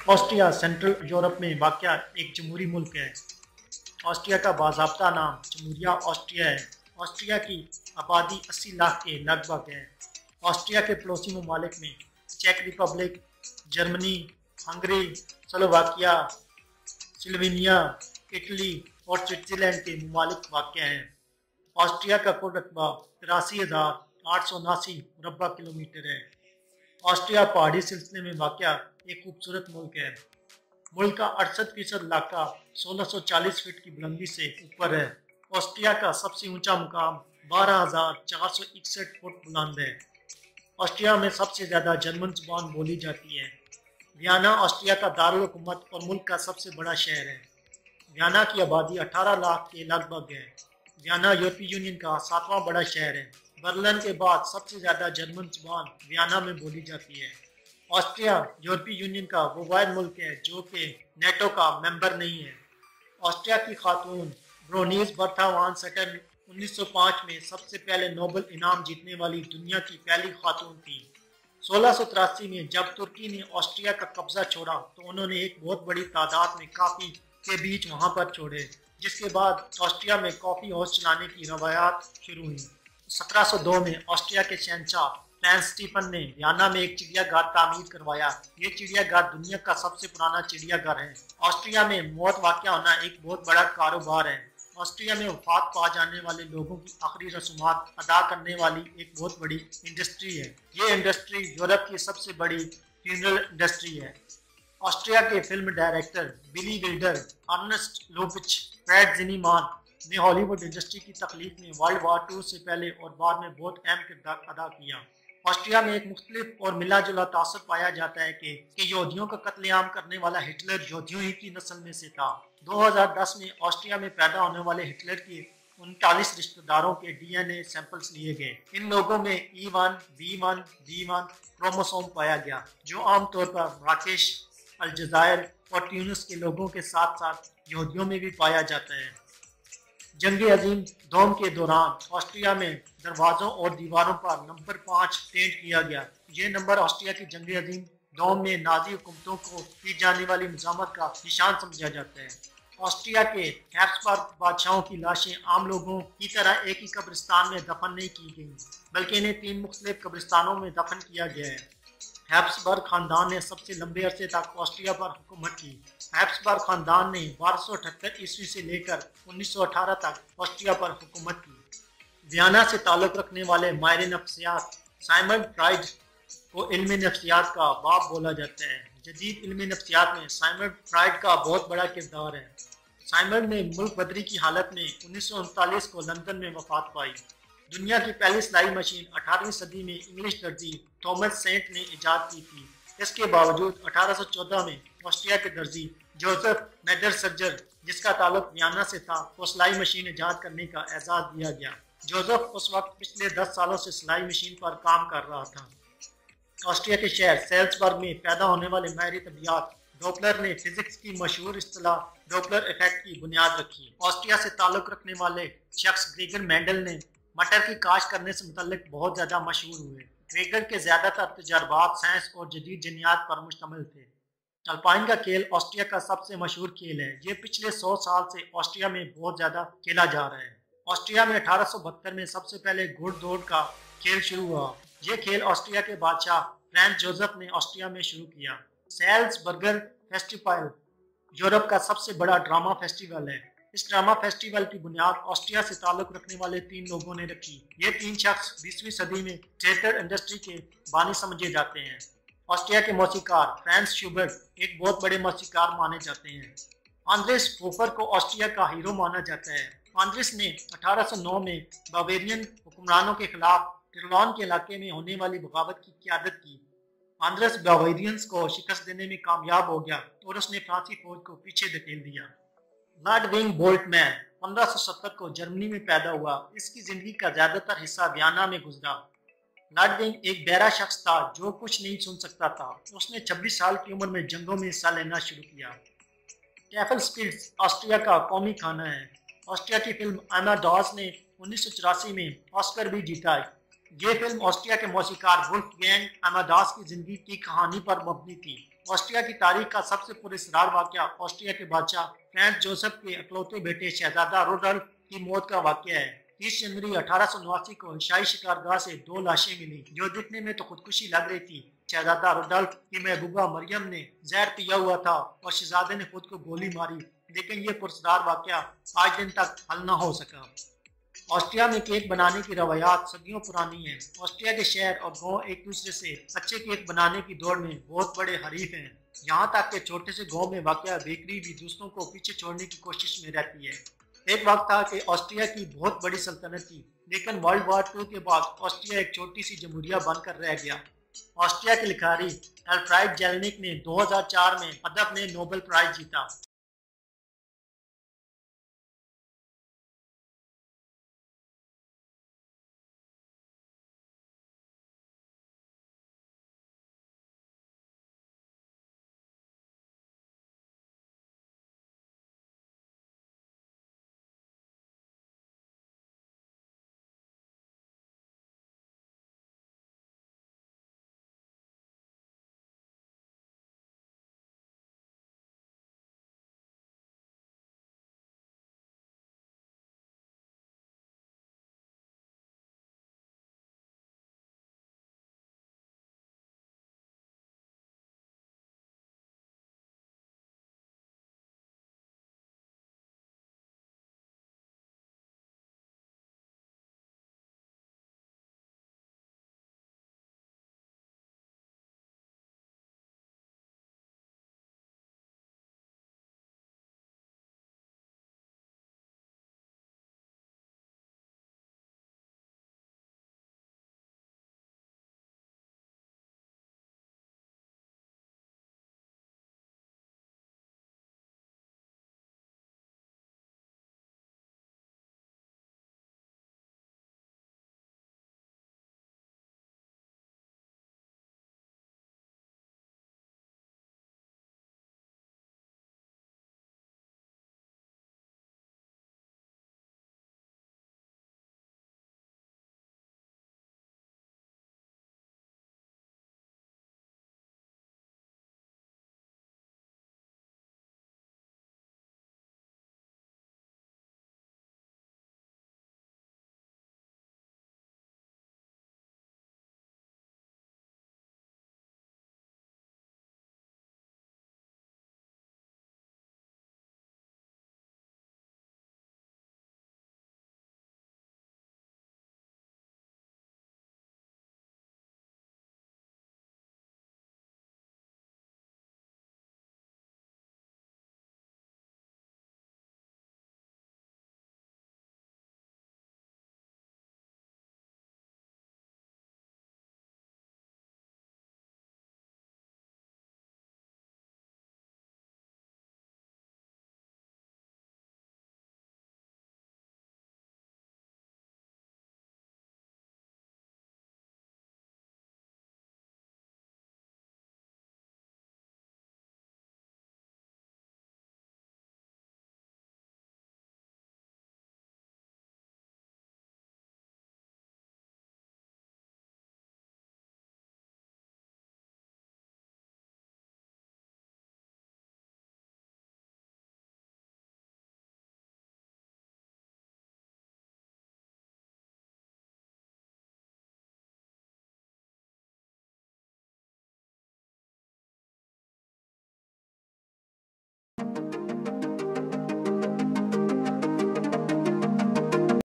Austria central Europe में वाक़या एक जमहूरी मुल्क है। ऑस्ट्रिया का बाज़ाब्ता नाम जमहूरिया ऑस्ट्रिया है। ऑस्ट्रिया की आबादी 80 लाख के लगभग है। ऑस्ट्रिया के पड़ोसी ममालिक में चेक Republic, Germany, Hungary, Slovakia, Slovenia, Italy और स्विट्ज़रलैंड के ममालिक वाक़या हैं। ऑस्ट्रिया का कुल रकबा 83,879 मुरबा किलोमीटर है। ऑस्ट्रिया पहाड़ी सिलसिले में वाक़या एक खूबसूरत मुल्क है। मुल्क का 68% इलाका 1640 फीट की बुलंदी से ऊपर है। ऑस्ट्रिया का सबसे ऊंचा मुकाम 12,461 फुट बुलंद है। ऑस्ट्रिया में सबसे ज़्यादा जर्मन ज़ुबान बोली जाती है। वियना ऑस्ट्रिया का दारुल हुकूमत और मुल्क का सबसे बड़ा शहर है। वियना की आबादी 18 लाख के लगभग है। वियना यूरोपीय यूनियन का 7वां बड़ा शहर है। बर्लिन के बाद सबसे ज़्यादा जर्मन ज़ुबान वियना में बोली जाती है। ऑस्ट्रिया यूरोपीय यूनियन का वो वाहिद मुल्क है जो कि नेटो का मेंबर नहीं है। ऑस्ट्रिया की खातून ब्रोनीस बर्था वान सटन 1905 में सबसे पहले नोबेल इनाम जीतने वाली दुनिया की पहली खातून थी। 1683 में जब तुर्की ने ऑस्ट्रिया का कब्जा छोड़ा तो उन्होंने एक बहुत बड़ी तादाद में काफ़ी के बीच वहां पर छोड़े, जिसके बाद ऑस्ट्रिया में कॉफ़ी हाउस चलाने की रवायात शुरू हुई। 1702 में ऑस्ट्रिया के शहंशाह फ्रांस स्टीफन ने वियना में एक चिड़ियाघर तामीर करवाया। ये चिड़ियाघर दुनिया का सबसे पुराना चिड़ियाघर है। ऑस्ट्रिया में मौत वाक़या होना एक बहुत बड़ा कारोबार है। ऑस्ट्रिया में वफात पा जाने वाले लोगों की आखिरी रसूमात अदा करने वाली एक बहुत बड़ी इंडस्ट्री है। ये इंडस्ट्री यूरोप की सबसे बड़ी फ्यूनरल इंडस्ट्री है। ऑस्ट्रिया के फिल्म डायरेक्टर बिली विल्डर, अर्नेस्ट लोपिच, फ्रेड ज़िनीमान ने हॉलीवुड इंडस्ट्री की तख्लीक में वर्ल्ड वार II से पहले और बाद में बहुत अहम किरदार अदा किया। ऑस्ट्रिया में एक मुख्तलिफ और मिला जुला तासर पाया जाता है कि यहूदियों का कत्लेआम करने वाला हिटलर यहूदियों ही की नस्ल में से था। 2010 में ऑस्ट्रिया में पैदा होने वाले हिटलर के 39 रिश्तेदारों के DNA सैंपल्स लिए गए। इन लोगों में E1, B1, B1 क्रोमोसोम पाया गया, जो आमतौर पर मराकेश, अल्जायर और ट्यूनिस के लोगों के साथ साथ यहूदियों में भी पाया जाता है। जंग अजीम दोम के दौरान ऑस्ट्रिया में दरवाज़ों और दीवारों पर नंबर 5 पेंट किया गया। ये नंबर ऑस्ट्रिया की जंग अजीम दोम में नाजी हुकूमतों को की जाने वाली मज़ामत का निशान समझा जाता है। ऑस्ट्रिया के हैब्सबर्ग बादशाहों की लाशें आम लोगों की तरह एक ही कब्रिस्तान में दफन नहीं की गई, बल्कि इन्हें 3 मुख्तलिफ कब्रिस्तानों में दफन किया गया है। हैब्सबर्ग खानदान ने सबसे लंबे अरसे तक ऑस्ट्रिया पर हुकूमत की। हैब्सबर्ग खानदान ने 1278 ईस्वी से लेकर 1918 तक ऑस्ट्रिया पर हुकूमत की। वियना से ताल्लुक़ रखने वाले माहिर नफ्सियात साइमंड फ्राइड को इल्म नफ्सियात का बाप बोला जाता है। जदीद इल्म नफ्सियात में साइमंड फ्राइड का बहुत बड़ा किरदार है। साइमंड ने मुल्क बदरी की हालत में 1939 को लंदन में वफात पाई। दुनिया की पहली सिलाई मशीन 18वीं सदी में इंग्लिश दर्जी थॉमस सेंट ने इजाद की थी। इसके बावजूद 1814 में ऑस्ट्रिया के दर्जी जोसेफ मेडरसर्जर, जिसका ताल्लुक वियना से था, को सिलाई मशीन इजाद करने का एजाज दिया गया। जोसेफ उस वक्त पिछले 10 सालों से सिलाई मशीन पर काम कर रहा था। ऑस्ट्रिया के शहर सेल्सबर्ग में पैदा होने वाले माहिर तबियात डॉपलर ने फिजिक्स की मशहूर इस्तिलाह डॉपलर इफेक्ट की बुनियाद रखी। ऑस्ट्रिया से ताल्लुक रखने वाले शख्स ग्रेगर मेंडल ने मटर की काश्त करने से मुतल्लिक बहुत ज़्यादा मशहूर हुए। ग्रेगर के ज़्यादातर तजर्बात साइंस और जदीद जनियात पर मुश्तमिल थे। अल्पाइन का खेल ऑस्ट्रिया का सबसे मशहूर खेल है। ये पिछले 100 साल से ऑस्ट्रिया में बहुत ज़्यादा खेला जा रहा है। ऑस्ट्रिया में 1872 में सबसे पहले घुड़दौड़ का खेल शुरू हुआ। ये खेल ऑस्ट्रिया के बादशाह फ्रांज जोसेफ ने ऑस्ट्रिया में शुरू किया। सेल्सबर्गर फेस्टिवल यूरोप का सबसे बड़ा ड्रामा फेस्टिवल है। इस ड्रामा फेस्टिवल की बुनियाद ऑस्ट्रिया से ताल्लुक रखने वाले 3 लोगों ने रखी। ये 3 शख्स 20वीं सदी में थिएटर इंडस्ट्री के बानी समझे जाते हैं। ऑस्ट्रिया के मौसीकार फ्रांस शूबर्ट एक बहुत बड़े मौसीकार माने जाते हैं। आंद्रेस होफर को ऑस्ट्रिया का हीरो माना जाता है। आंद्रेस ने 1809 में बावेरियन हुक्मरानों के खिलाफ टिरलोन के इलाके में होने वाली बगावत की क़यादत की। आंद्रेस बावेरियंस को शिकस्त देने में कामयाब हो गया और उसने फ्रांसी फौज को पीछे धकेल दिया। लुडविग बोल्टमैन 1570 को जर्मनी में पैदा हुआ। इसकी जिंदगी का ज्यादातर हिस्सा वियना में गुजरा। लुडविग एक बहरा शख्स था जो कुछ नहीं सुन सकता था। उसने 26 साल की उम्र में जंगों में हिस्सा लेना शुरू किया। कैफल स्पिट्स ऑस्ट्रिया का कौमी खाना है। ऑस्ट्रिया की फिल्म अमाडॉस ने 1984 में ऑस्कर भी जीता। ये फिल्म ऑस्ट्रिया के मौसीकार वुल्फगैंग अमाडास की जिंदगी की कहानी पर मबनी थी। ऑस्ट्रिया की तारीख का सबसे पुरस्कार वाकया ऑस्ट्रिया के बादशाह फ्रांस जोसेफ के इकलौते बेटे शहजादा रोडल्फ की मौत का वाकया है। 30 जनवरी 1889 को शाही शिकारगाह से 2 लाशें मिली जो दिखने में तो खुदकुशी लग रही थी। शहजादा रोडल्फ की महबूबा मरियम ने जहर पिया हुआ था और शहजादे ने खुद को गोली मारी, लेकिन ये पुरस्कार वाकया आज दिन तक हल न हो सका। ऑस्ट्रिया में केक बनाने की रवायात सदियों पुरानी है। ऑस्ट्रिया के शहर और गांव एक दूसरे से अच्छे केक बनाने की दौड़ में बहुत बड़े हरीफ हैं। यहाँ तक के छोटे से गांव में वाकया बेकरी भी दूसरों को पीछे छोड़ने की कोशिश में रहती है। एक वक्त था कि ऑस्ट्रिया की बहुत बड़ी सल्तनत थी, लेकिन वर्ल्ड वॉर 2 के बाद ऑस्ट्रिया एक छोटी सी जमहूरिया बनकर रह गया। ऑस्ट्रिया के लिखारी अल्फ्रेड जेलनिक ने 2004 में अदब में नोबेल प्राइज जीता।